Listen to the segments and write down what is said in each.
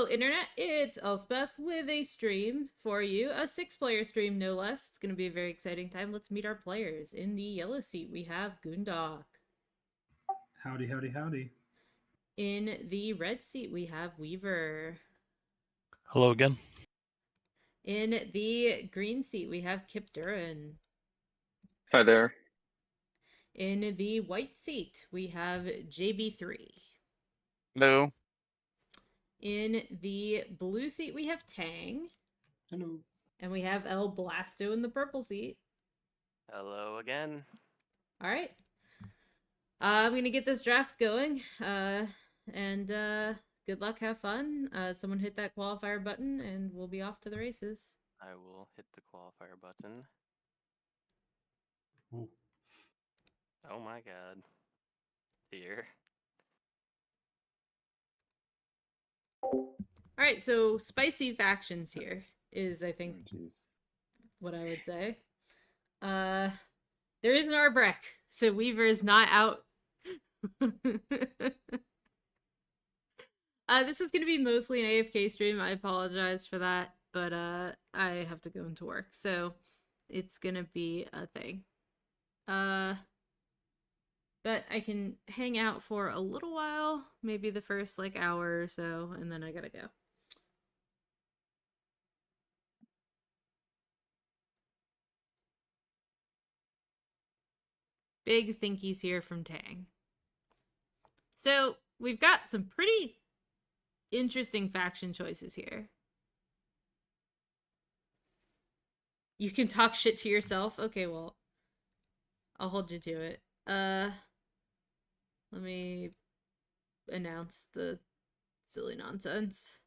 Internet, it's Elspeth with a stream for you. A 6-player stream, no less. It's going to be a very exciting time. Let's meet our players. In the yellow seat, we have Goondok. Howdy, howdy, howdy. In the red seat, we have Weaver. Hello again. In the green seat, we have Kip Duran. Hi there. In the white seat, we have JB3. Hello. In the blue seat, we have Tang. Hello. And we have El Blasto in the purple seat. Hello again. All right. I'm gonna get this draft going. And good luck, have fun. Someone hit that qualifier button, and we'll be off to the races. I will hit the qualifier button. Ooh. Oh my god. Dear. All right, so spicy factions here is, I think, what I would say. There is an Arbreck, so Weaver is not out. This is going to be mostly an AFK stream. I apologize for that, but I have to go into work, so it's going to be a thing. But I can hang out for a little while, maybe the first hour or so, and then I gotta go. Big thinkies here from Tang. So we've got some pretty interesting faction choices here. You can talk shit to yourself? Okay, well, I'll hold you to it. Let me announce the silly nonsense.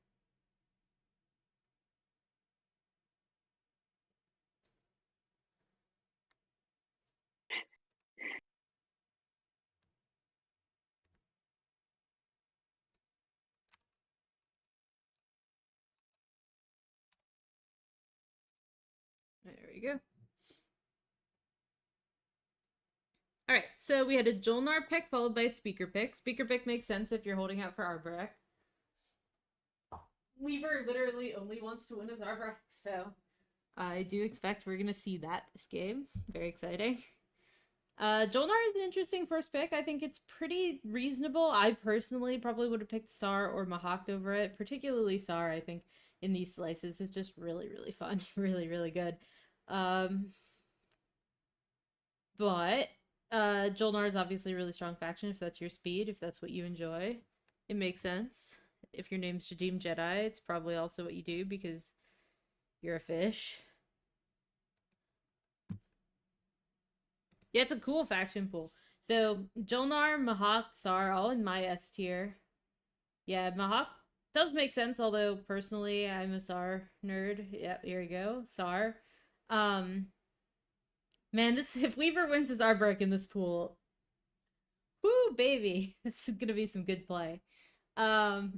There we go. Alright, so we had a Jolnar pick followed by a Speaker pick. Speaker pick makes sense if you're holding out for Arbreck. Weaver literally only wants to win as Arbreck, so I do expect we're going to see that this game. Very exciting. Jolnar is an interesting first pick. I think it's pretty reasonable. I personally probably would have picked Sar or Mahawk over it. Particularly Sar, I think, in these slices is just really, really fun. Really, really good. But Jolnar is obviously a really strong faction if that's your speed, if that's what you enjoy. It makes sense. If your name's Jadim Jedi, it's probably also what you do because you're a fish. Yeah, it's a cool faction pool. So, Jolnar, Mahawk, Sar, all in my S tier. Yeah, Mahawk does make sense, although personally I'm a Sar nerd. Yep, here we go. Sar. Man, this if Weaver wins his Arbreck in this pool, whoo, baby, this is gonna be some good play. Cabal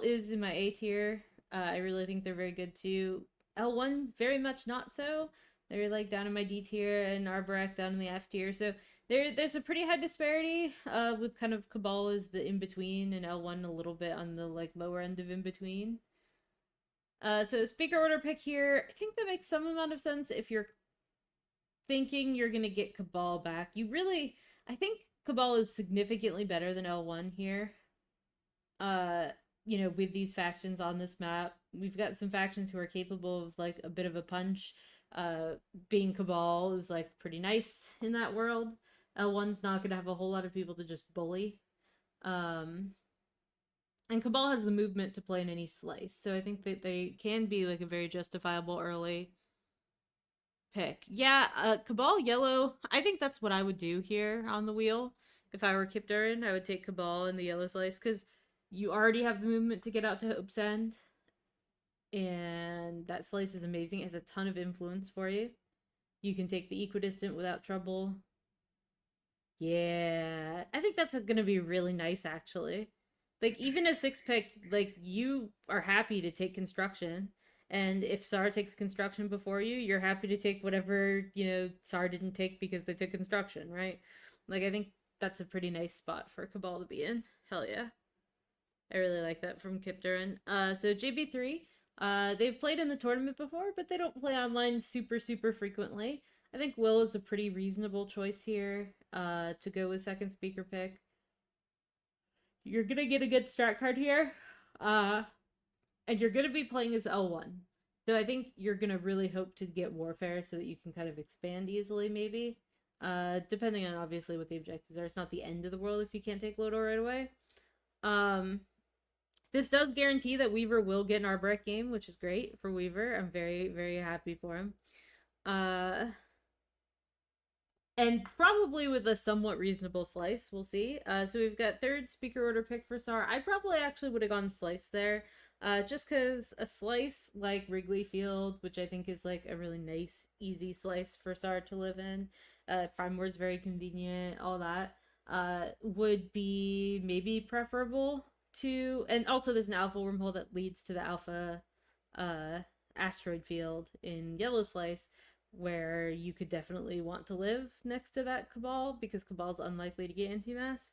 is in my A tier. I really think they're very good too. L1 very much not so. They're down in my D tier, and Arbreck down in the F tier. So there's a pretty high disparity. With kind of Cabal is the in between, and L1 a little bit on the lower end of in between. So speaker order pick here. I think that makes some amount of sense if you're thinking you're gonna get Cabal back. I think Cabal is significantly better than L1 here. With these factions on this map, we've got some factions who are capable of a bit of a punch. Being Cabal is pretty nice in that world. L1's not gonna have a whole lot of people to just bully. And Cabal has the movement to play in any slice, so I think that they can be a very justifiable early pick. Yeah, Cabal yellow, I think that's what I would do here on the wheel. If I were Kip Duran, I would take Cabal in the yellow slice, because you already have the movement to get out to Hope's End. And that slice is amazing. It has a ton of influence for you. You can take the equidistant without trouble. Yeah, I think that's going to be really nice, actually. Even a 6-pick, you are happy to take construction. And if Sar takes construction before you, you're happy to take whatever, Sar didn't take because they took construction, right? I think that's a pretty nice spot for Cabal to be in. Hell yeah. I really like that from Kip Duran. So JB3, they've played in the tournament before, but they don't play online super frequently. I think Will is a pretty reasonable choice here to go with second speaker pick. You're gonna get a good strat card here, and you're gonna be playing as L1. So I think you're gonna really hope to get Warfare so that you can kind of expand easily, maybe. Depending on obviously what the objectives are. It's not the end of the world if you can't take Lodo right away. This does guarantee that Weaver will get an Arbrecht game, which is great for Weaver. I'm very happy for him. And probably with a somewhat reasonable slice, we'll see. So we've got third speaker order pick for Sar. I probably actually would have gone slice there, just because a slice like Wrigley Field, which I think is like a really nice, easy slice for Sar to live in. Prime War is very convenient, all that, would be maybe preferable to. And also, there's an alpha wormhole that leads to the alpha asteroid field in Yellow Slice, where you could definitely want to live next to that Cabal because Cabal's unlikely to get anti-mass.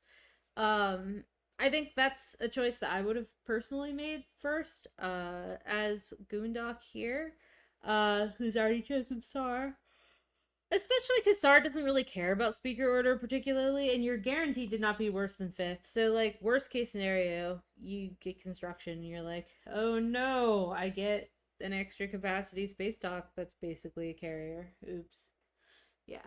I think that's a choice that I would have personally made first, as Goondock here, who's already chosen Sar. Especially because Sar doesn't really care about speaker order particularly, and you're guaranteed to not be worse than 5th. So, like, worst case scenario, you get construction, and you're like, oh no, I get an extra capacity space dock that's basically a carrier. Oops. Yeah.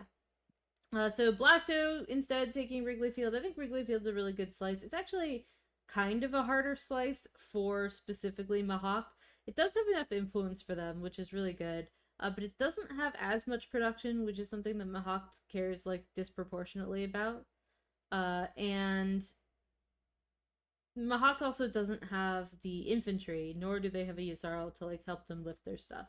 So Blasto instead taking Wrigley Field. I think Wrigley Field's a really good slice. It's actually kind of a harder slice for specifically Mahawk. It does have enough influence for them, which is really good. But it doesn't have as much production, which is something that Mahawk cares like disproportionately about. And Mahawk also doesn't have the infantry, nor do they have a Yasarl to like help them lift their stuff.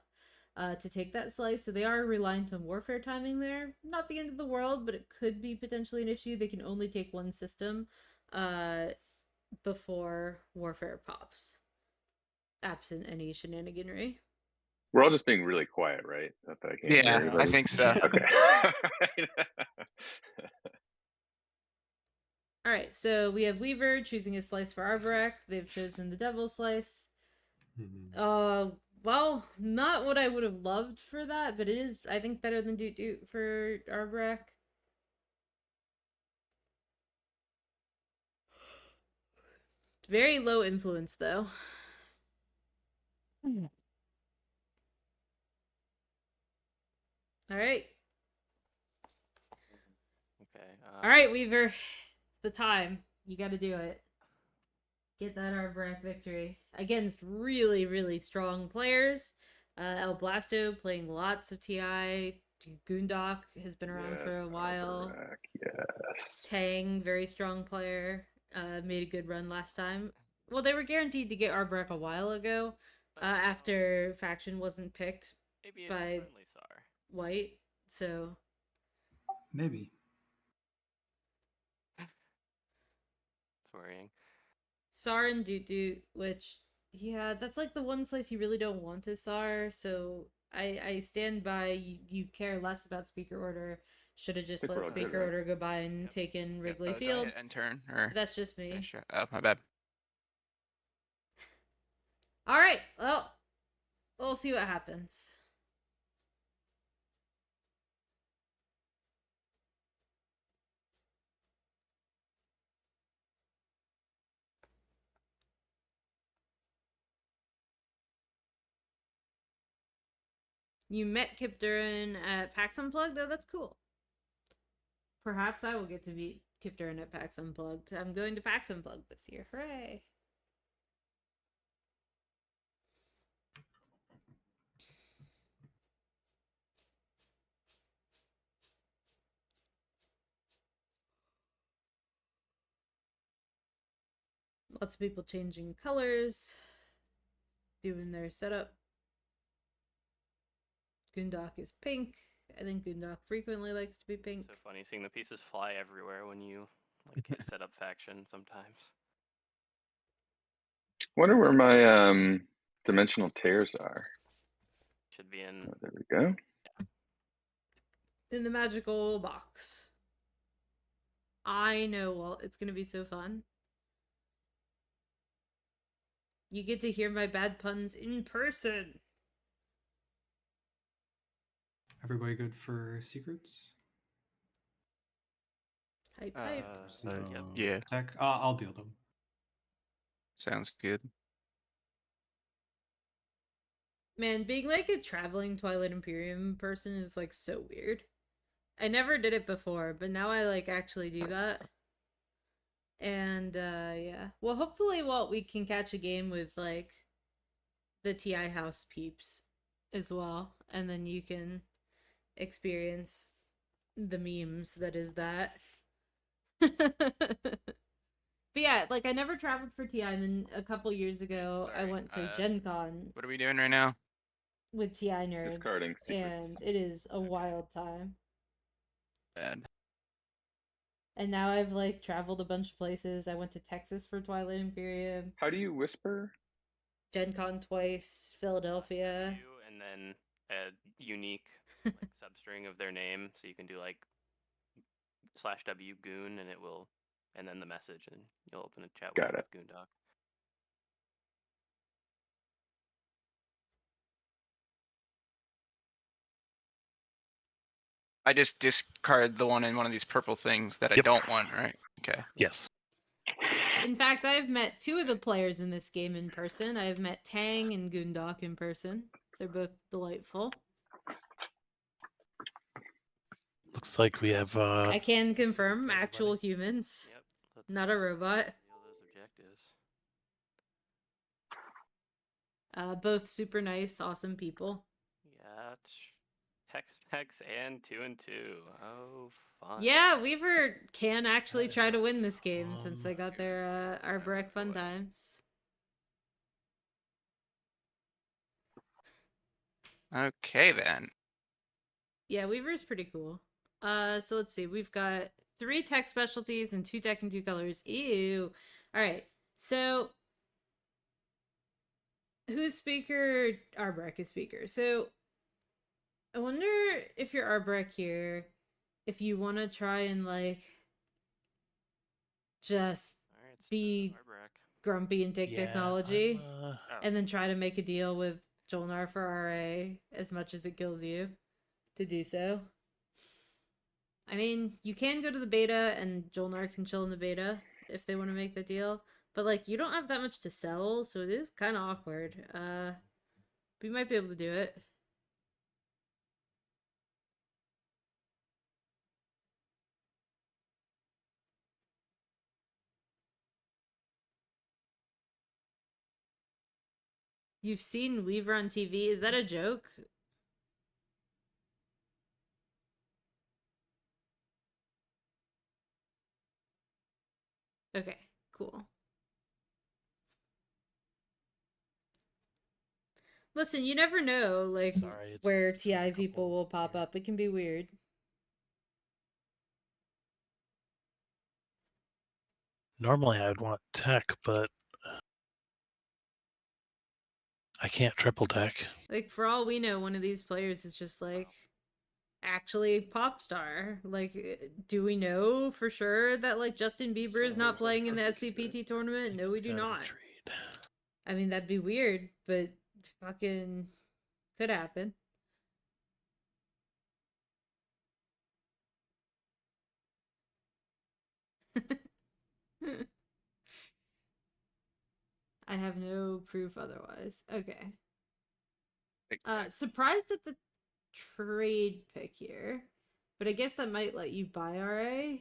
To take that slice, so they are reliant on warfare timing there. Not the end of the world, but it could be potentially an issue. They can only take one system before warfare pops, absent any shenaniganry. We're all just being really quiet, right? Not that I can't hear Yeah, I anybody. think so. Okay. All right, so we have Weaver choosing a slice for Arbrecht. They've chosen the Devil Slice. Well, not what I would have loved for that, but it is, I think, better than Doot Doot for Arbrecht. Very low influence, though. All right. Okay. All right, Weaver. It's the time. You got to do it. Get that Arbrecht victory against really strong players. El Blasto playing lots of TI. Goondock has been around for a while. Yes. Tang, very strong player. Made a good run last time. Well, they were guaranteed to get Arbrecht a while ago, after faction wasn't picked Maybe it's by a friendly Sar. White. So Maybe. It's worrying. Sar and Doot Doot, which, yeah, that's like the one slice you really don't want to Sar, so I stand by you care less about speaker order. Should have just Think we're let all good, speaker right? order go by and Yep. taken Wrigley Do I Field. hit end turn or That's just me. finish? Oh, my bad. Alright, well, we'll see what happens. You met Kip Duran at PAX Unplugged? Oh, that's cool. Perhaps I will get to meet Kip Duran at PAX Unplugged. I'm going to PAX Unplugged this year. Hooray! Lots of people changing colors, doing their setup. Goondock is pink. I think Goondock frequently likes to be pink. So funny seeing the pieces fly everywhere when you like hit setup faction sometimes. Wonder where my dimensional tears are. Should be in. Oh, there we go. In the magical box. I know, Walt. It's gonna be so fun. You get to hear my bad puns in person. Everybody good for secrets? Hype, hype. So, yeah. Tech. I'll deal them. Sounds good. Man, being like a traveling Twilight Imperium person is like so weird. I never did it before, but now I like actually do that. And yeah. Well, hopefully Walt we can catch a game with like the TI house peeps as well, and then you can experience the memes that is that. But yeah, like I never traveled for TI, and then a couple years ago I Sorry, went to Gen Con What are we doing right now? with TI nerds, Discarding and secrets. it is a Okay. wild time. Bad. And now I've like traveled a bunch of places. I went to Texas for Twilight Imperium, How do you whisper? Gen Con twice, Philadelphia. And then a unique like substring of their name, so you can do like /w goon, and it will, and then the message, and you'll open a chat Got window it. with Goondoc. I just discard the one in one of these purple things that I Yep. don't want, right? Okay. Yes. In fact, I've met two of the players in this game in person. I've met Tang and Goondoc in person. They're both delightful. Looks like we have I can confirm for actual everybody. humans, Yep. Let's not a robot. reveal those objectives. Both super nice, awesome people. Yeah. Text Specs and 2 and 2. Oh, fun. Yeah, Weaver can actually That is try to not win this game since they fun. got their Arborec fun Boy. times. Okay then. Yeah, Weaver's pretty cool. So let's see. We've got 3 tech specialties and 2 tech and 2 colors. Ew. All right. So who's speaker? Arborec is speaker. So I wonder if you're Arborec here, if you want to try and like just All right. be Arborec. grumpy and take Yeah, technology, Oh, and then try to make a deal with Jolnar for RA as much as it kills you to do so. I mean, you can go to the beta and Jolnar can chill in the beta if they want to make the deal. But like you don't have that much to sell, so it is kind of awkward. We might be able to do it. You've seen Weaver on TV. Is that a joke? Okay, cool. Listen, you never know, like Sorry, it's where just been a TI people couple will pop here. up. It can be weird. Normally I would want tech, but I can't triple tech. Like for all we know, one of these players is just like actually pop star. Like, do we know for sure that like Justin Bieber is not playing in the SCPT tournament? No, we do not. I mean, that'd be weird, but fucking could happen. I have no proof otherwise. Okay. Surprised at the trade pick here, but I guess that might let you buy RA,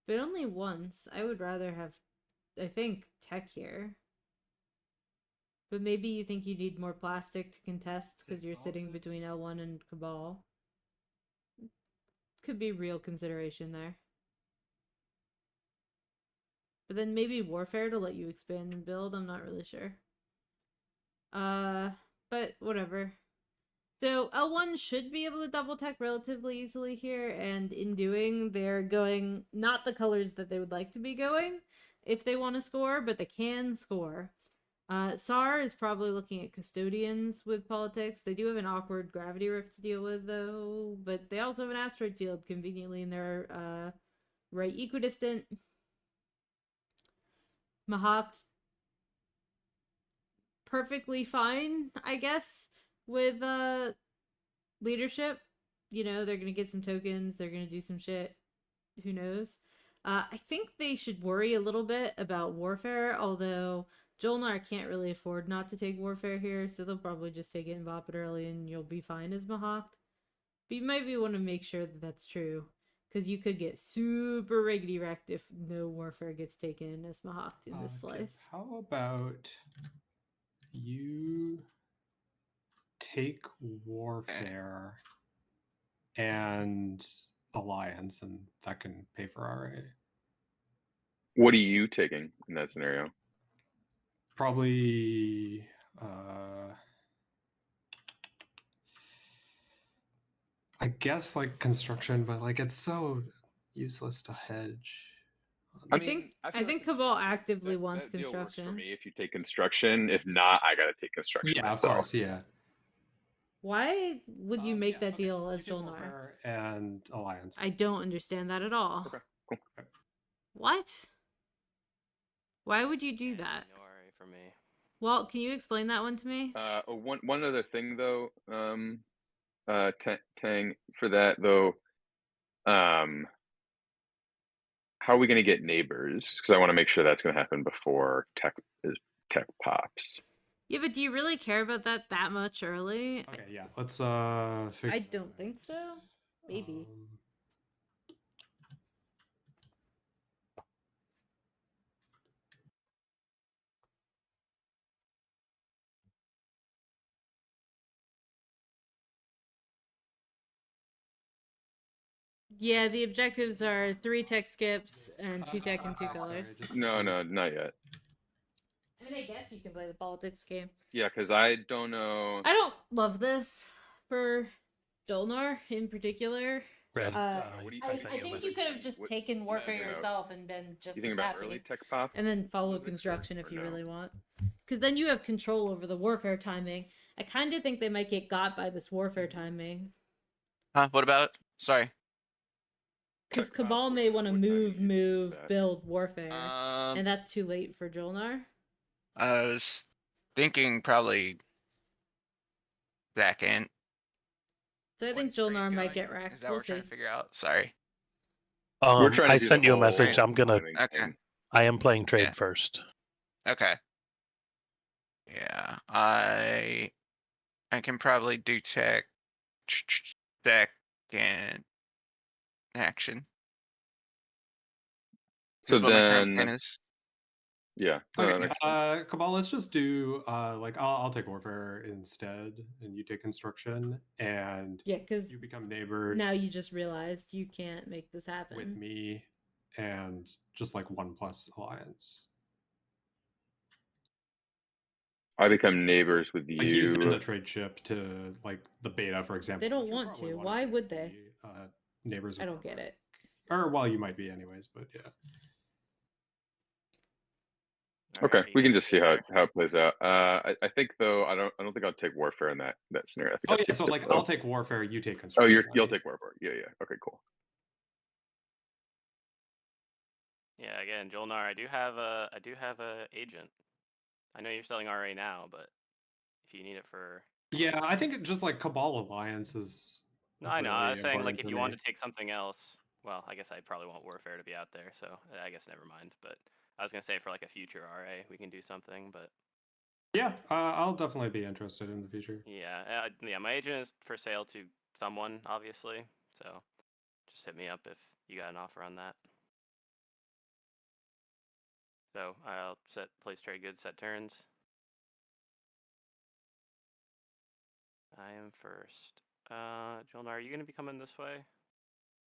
but only once. I would rather have, I think, tech here. But maybe you think you need more plastic to contest because you're sitting between L1 and Cabal. Could be real consideration there. But then maybe Warfare to let you expand and build. I'm not really sure. But whatever. So L1 should be able to double tech relatively easily here, and in doing, they're going not the colors that they would like to be going if they want to score, but they can score. SAR is probably looking at custodians with politics. They do have an awkward gravity rift to deal with, though, but they also have an asteroid field conveniently in their right equidistant. Mahat perfectly fine, I guess, with leadership. You know, they're gonna get some tokens, they're gonna do some shit. Who knows? I think they should worry a little bit about warfare, although Jolnar can't really afford not to take warfare here, so they'll probably just take it and bop it early and you'll be fine as Mahawked. But you might want to make sure that that's true, because you could get super riggedy wrecked if no warfare gets taken as Mahawked in this Kib, slice. how about you take warfare and alliance, and that can pay for RA? What are you taking in that scenario? Probably I guess like construction, but like it's so useless to hedge. I think Cabal actively wants that deal works for construction. me if you take construction. If not, I gotta take construction Yeah, myself. of course, yeah. Why would you make that deal as You take Jolnar? warfare and alliance. I don't understand that at all. Okay, cool. What? Why would you do that? No RA for me. Walt, can you explain that one to me? One other thing though, Tang, for that though, how are we going to get neighbors? Because I want to make sure that's going to happen before tech pops. Yeah, but do you really care about that much early? Okay, yeah. Let's I don't think so. Maybe. Yeah, the objectives are 3 tech skips and 2 tech and 2 colors. No, not yet. I mean, I guess you can play the politics game. Yeah, because I don't know. I don't love this for Jolnar in particular. Red. I sent you a think you message. could have just taken warfare you know, yourself and been just You think as about happy. early tech pop? And then follow Music construction or if you no? really want. Because then you have control over the warfare timing. I kind of think they might get got by this warfare timing. Huh? What about? Sorry. Because Tech pop, Cabal may want to what time do you move, do that? build warfare. Um, And that's too late for Jolnar. I was thinking probably second. So I think What's Trade Jolnar might going? get wrecked. Is that what We'll we're trying see. to figure out? Sorry. We're trying to I do sent the you a whole message. I'm gonna. timing Okay. thing. I am playing trade Yeah. first. Okay. Yeah, I can probably do tech second action. So Is what my current plan then, is. yeah. no, that Okay, makes sense. Cabal, let's just do like I'll take warfare instead, and you take construction, and Yeah, because you become neighbors now you just realized you can't make this happen. with me, and just like 1+ alliance. I become neighbors with Like you send you. a trade ship to like the beta, for example. They don't which you'll want probably to. wanna Why do, would they? be, neighbors. I with don't get it. Or well, you might be anyways, but yeah. Okay, Alright, we you can guys just see good how it plays out. I think though I don't think I'll take warfare in that scenario. I think Oh I'll yeah, take so it, like though. I'll take warfare, you take Oh, construction. you'll right? take warfare. Yeah. Okay, cool. Yeah, again, Jolnar, I do have a agent. I know you're selling RA now, but if you need it for Yeah, I think just like Cabal Alliance is. No, I know. I really was saying, like, important if for you me. want to take something else, well, I guess I probably want Warfare to be out there, so I guess never mind. But I was gonna say for like a future RA, we can do something. But Yeah, I'll definitely be interested in the future. yeah, yeah, my agent is for sale to someone, obviously. So just hit me up if you got an offer on that. So I'll place trade goods, set turns. I am first. Jolnar, are you gonna be coming this way?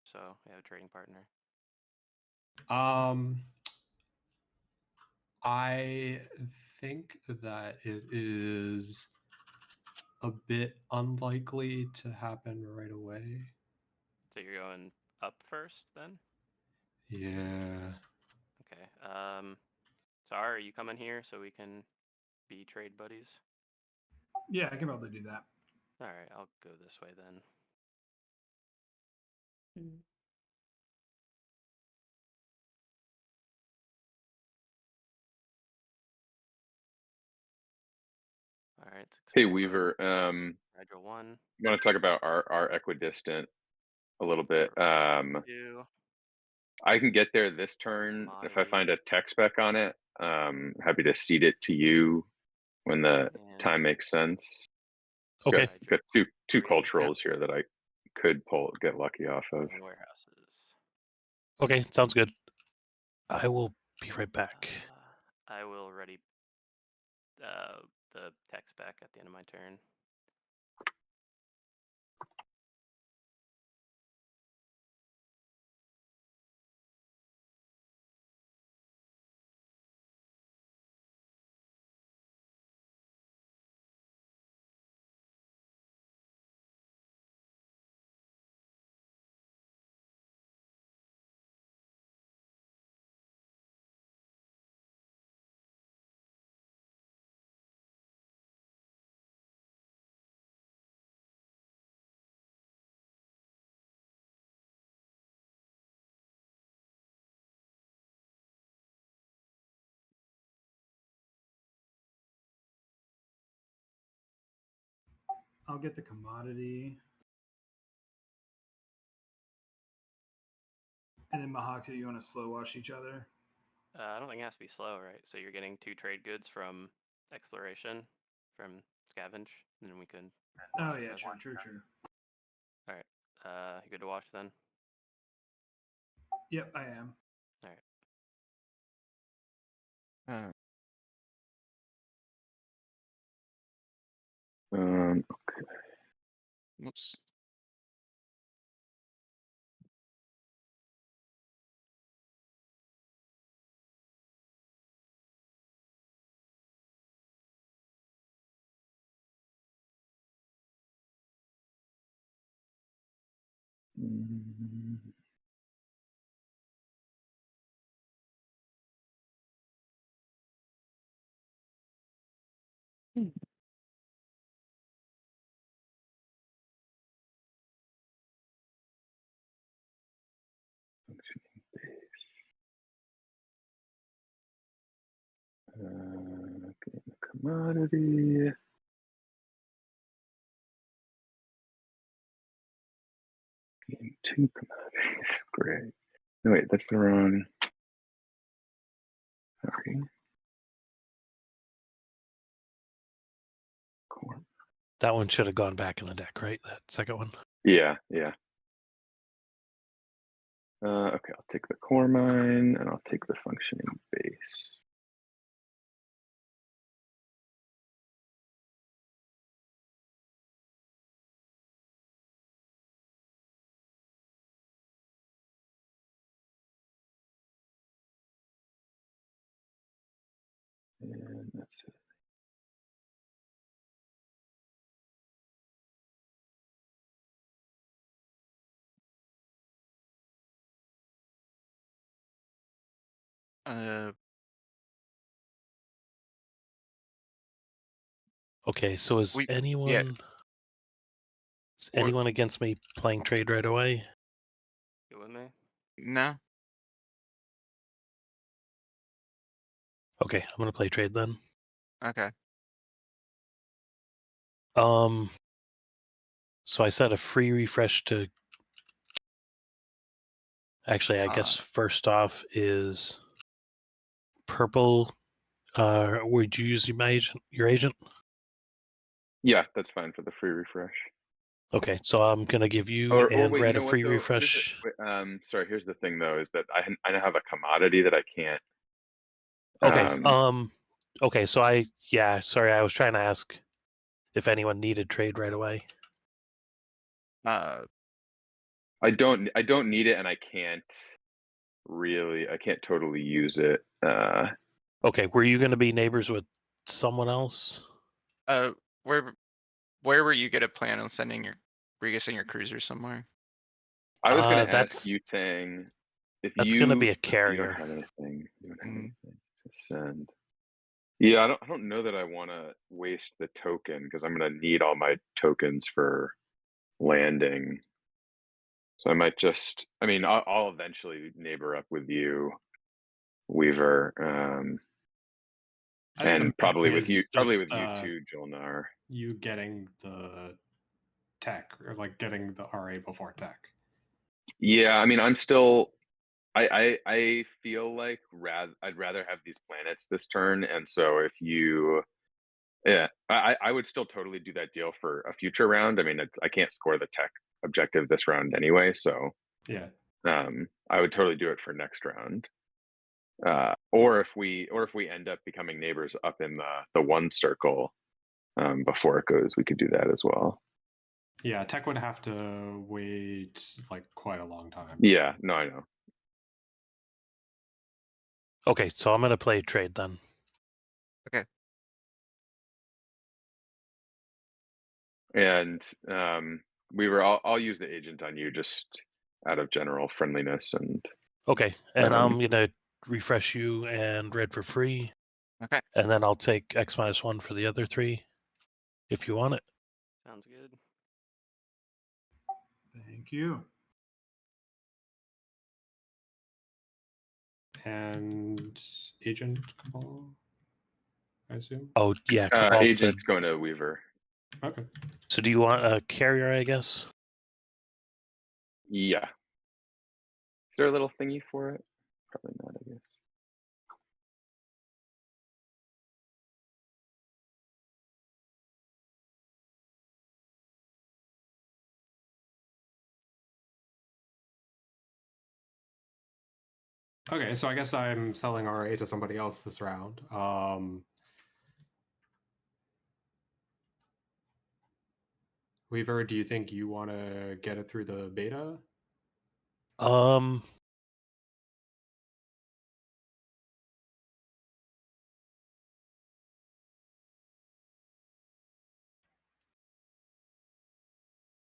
So we have a trading partner. I think that it is a bit unlikely to happen right away. So you're going up first, then? Yeah. Okay. Tsar, are you coming here so we can be trade buddies? Yeah, I can probably do that. All right, I'll go this way then. Hmm. right. Hey Weaver, Hydro 1. you want to talk about our equidistant a little bit? Hydro 2. I can get there this turn if I find a tech spec on it. Happy to cede it to you when the time makes sense. Okay. Got two 3. culturals here that I could get lucky off of. And warehouses. Okay, sounds good. I will be right back. I will ready the text back at the end of my turn. I'll get the commodity. And then Mahoxia, you want to slow wash each other? I don't think it has to be slow, right? So you're getting 2 trade goods from exploration, from scavenge, and then we could. Oh yeah, true. All right. You good to wash then? Yep, I am. All right. Okay. Whoops. Okay, commodity. Game 2 commodities. Great. No, wait, that's the wrong. Sorry. Cool. That one should have gone back in the deck, right? That second one. Yeah. Okay, I'll take the core mine and I'll take the functioning base. And that's it. Okay, so is We- anyone yeah. is anyone against me playing trade right away? You with me? No. Okay, I'm gonna play trade then. Okay. So I set a free refresh to. Actually, I guess first off is purple. Would you use your agent? Yeah, that's fine for the free refresh. Okay, so I'm gonna give you Or and wait, red you know a what free though? refresh. Sorry, here's the thing though, is that I now have a commodity that I can't. Okay. Okay, so sorry, I was trying to ask if anyone needed trade right away. I don't need it, and I can't totally use it. Okay, were you gonna be neighbors with someone else? Where were you gonna plan on sending your? Were you gonna send your cruiser somewhere? I was gonna ask you, Tang, if that's you gonna be a you carrier. don't have anything. You don't have anything to send. Yeah, I don't know that I want to waste the token because I'm gonna need all my tokens for landing. So I might just. I mean, I'll eventually neighbor up with you, Weaver. I think the And main probably thing with you, is probably just with you too, Jolnar. you getting the tech, or like getting the RA before tech. Yeah, I mean, I'm still. I feel like I'd rather have these planets this turn, and so if you, yeah, I would still totally do that deal for a future round. I mean, I can't score the tech objective this round anyway, so Yeah. I would totally do it for next round. Or if we end up becoming neighbors up in the one circle before it goes, we could do that as well. Yeah, tech would have to wait like quite a long time. Yeah, no, I know. Okay, so I'm gonna play trade then. And I'll use the agent on you just out of general friendliness and. Okay, and Um, I'm gonna refresh you and red for free. Okay. And then I'll take X-1 for the other 3, if you want it. Sounds good. Thank you. And agent Cabal, I assume. Oh yeah, Cabal said. agent's going to Weaver. Okay. So do you want a carrier? I guess. Yeah. Is there a little thingy for it? Probably not, I guess. Okay, so I guess I'm selling RA to somebody else this round. Weaver, do you think you want to get it through the beta?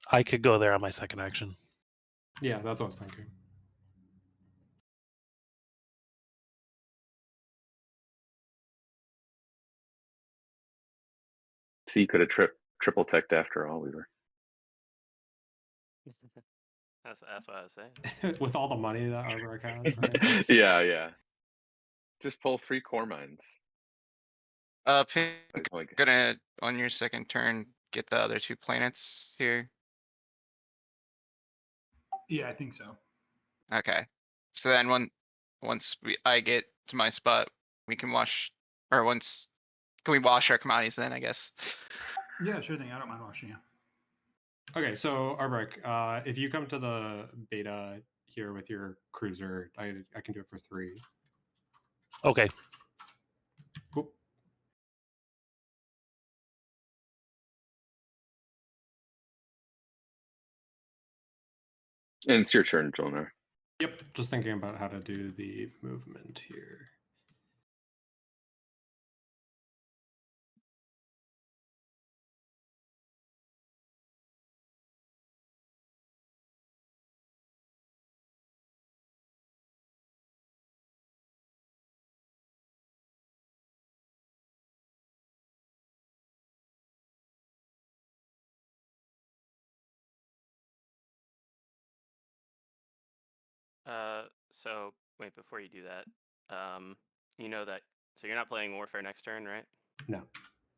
I could go there on my second action. Yeah, that's what I was thinking. So you could have triple teched after all, Weaver. That's what I was saying. With all the money that Arboric has, right? Yeah. Just pull 3 core mines. Pink, Like, gonna on your second turn get the other 2 planets here. Yeah, I think so. Okay. So then once I get to my spot, we can wash, or can we wash our commodities then, I guess? Yeah, sure thing. I don't mind watching you. Okay, so Arboric, if you come to the beta here with your cruiser, I can do it for 3. Okay. Cool. and it's your turn, Jolnar. Yep, just thinking about how to do the movement here. So wait, before you do that, you know that, so you're not playing Warfare next turn, right? No.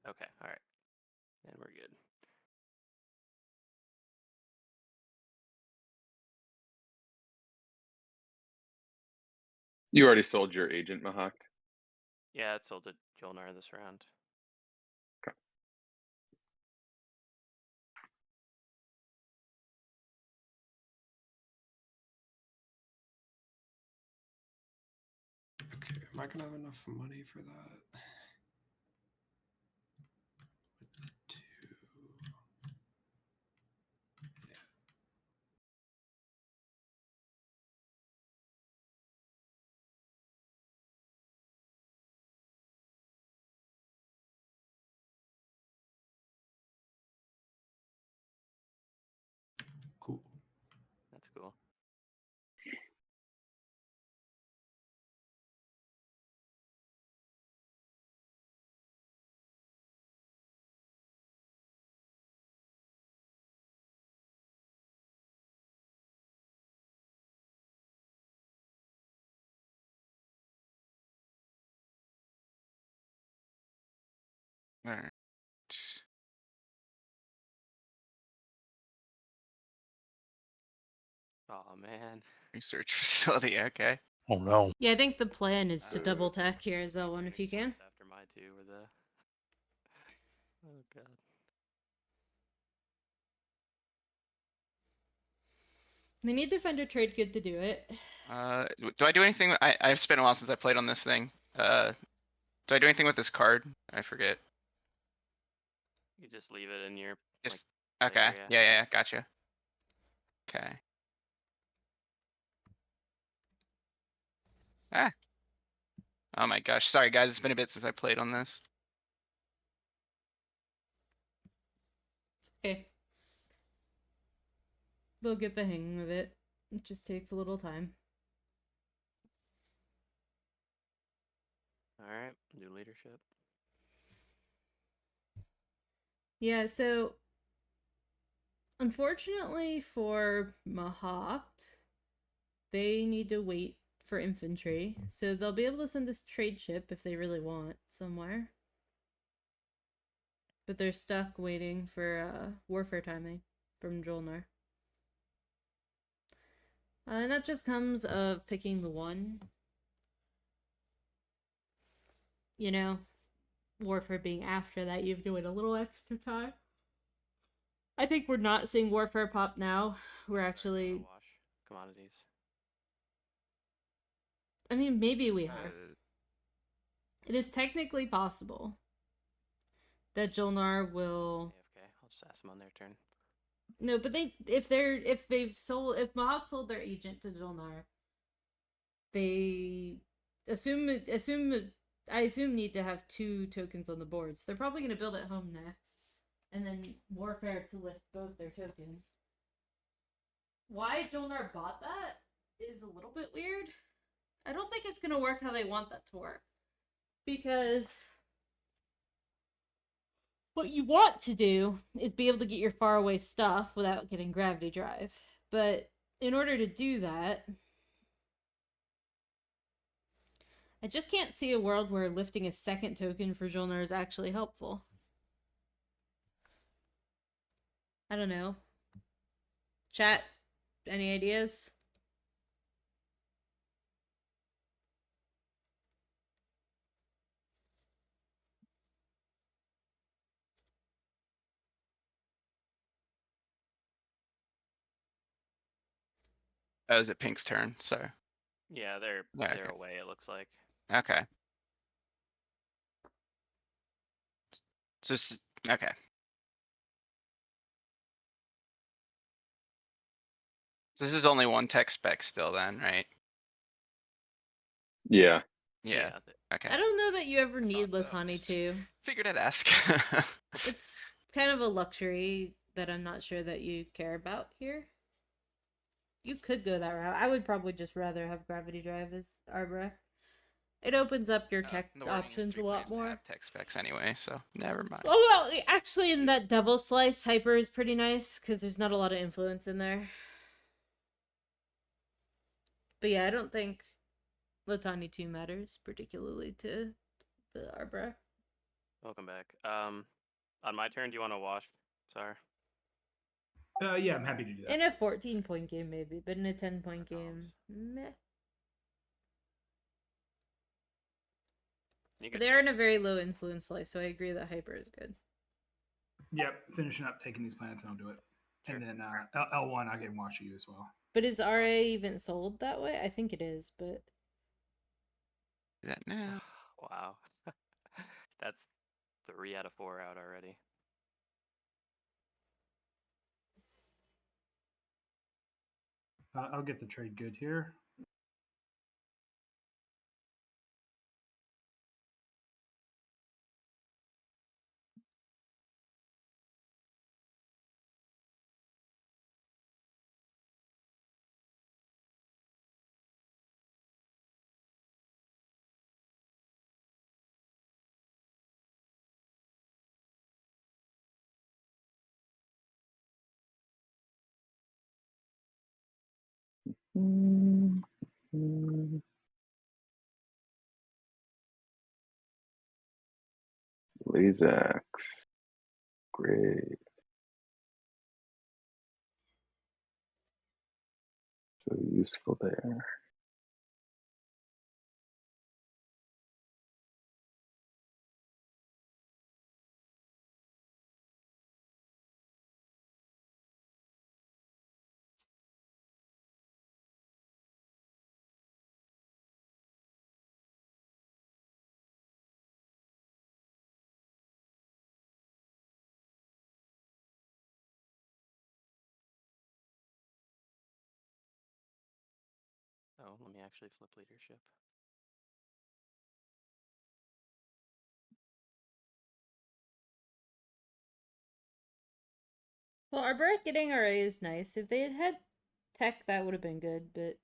Okay, all right. Then we're good. You already sold your agent, Mahak? Yeah, it's sold to Jolnar this round. Okay, am I gonna have enough money for that? With the 2. Cool. That's cool. Alright. Oh man. Research facility, okay. Oh no. Yeah, I think the plan is to Uh, double tack here as L1 if you can. After my two were the. Oh god. They need to find a trade good to do it. Do I do anything? I've spent a while since I played on this thing. Do I do anything with this card? I forget. You just leave it in your Just play okay. area, I Yeah, guess. gotcha. Okay. Ah. Oh my gosh. Sorry guys, it's been a bit since I played on this. Okay. They'll get the hang of it. It just takes a little time. Alright, new leadership. Yeah, so unfortunately for Mahat, they need to wait for infantry. So they'll be able to send this trade ship if they really want somewhere. But they're stuck waiting for warfare timing from Jolnar. And that just comes of picking the one. You know, warfare being after that, you have to wait a little extra time. I think we're not seeing warfare pop now. We're actually. Wash commodities. I mean, maybe we are. Uh, It is technically possible that Jolnar will. AFK. I'll just ask them on their turn. No, but if Mahat sold their agent to Jolnar, they I assume need to have 2 tokens on the board. So they're probably going to build at home next, and then warfare to lift both their tokens. Why Jolnar bought that is a little bit weird. I don't think it's going to work how they want that to work, because what you want to do is be able to get your faraway stuff without getting gravity drive. But in order to do that, I just can't see a world where lifting a second token for Jolnar is actually helpful. I don't know. Chat, any ideas? oh, is it Pink's turn? So Yeah, they're Yeah, they're okay. away, it looks like. okay. So okay. This is only one tech spec still then, right? yeah. Yeah. Okay. I don't know that you ever need thought so. Latani 2. Figured I'd ask. It's kind of a luxury that I'm not sure that you care about here. You could go that route. I would probably just rather have gravity drive as Arbra. It opens up your tech The wording is options a 3 lot players to more. have tech specs anyway, so never mind. Oh, well, actually, in that double slice, hyper is pretty nice because there's not a lot of influence in there. But yeah, I don't think Latani 2 matters particularly to the Arbra. Welcome back. On my turn, do you want to wash? Sorry. Yeah, I'm happy to do that. In a 14-point game, maybe, but in a 10-point game, meh. But they are in a very low influence slice, so I agree that hyper is good. Yep, finishing up taking these planets and I'll do it. Sure. And then L1, I can watch you as well. But is RA even sold that way? I think it is, but Do that now. Wow. That's 3 out of 4 out already. I'll get the trade good here. Lazax. Great. So useful there. Oh, let me actually flip leadership. Well, Arboric getting RA is nice. If they had had tech, that would have been good, but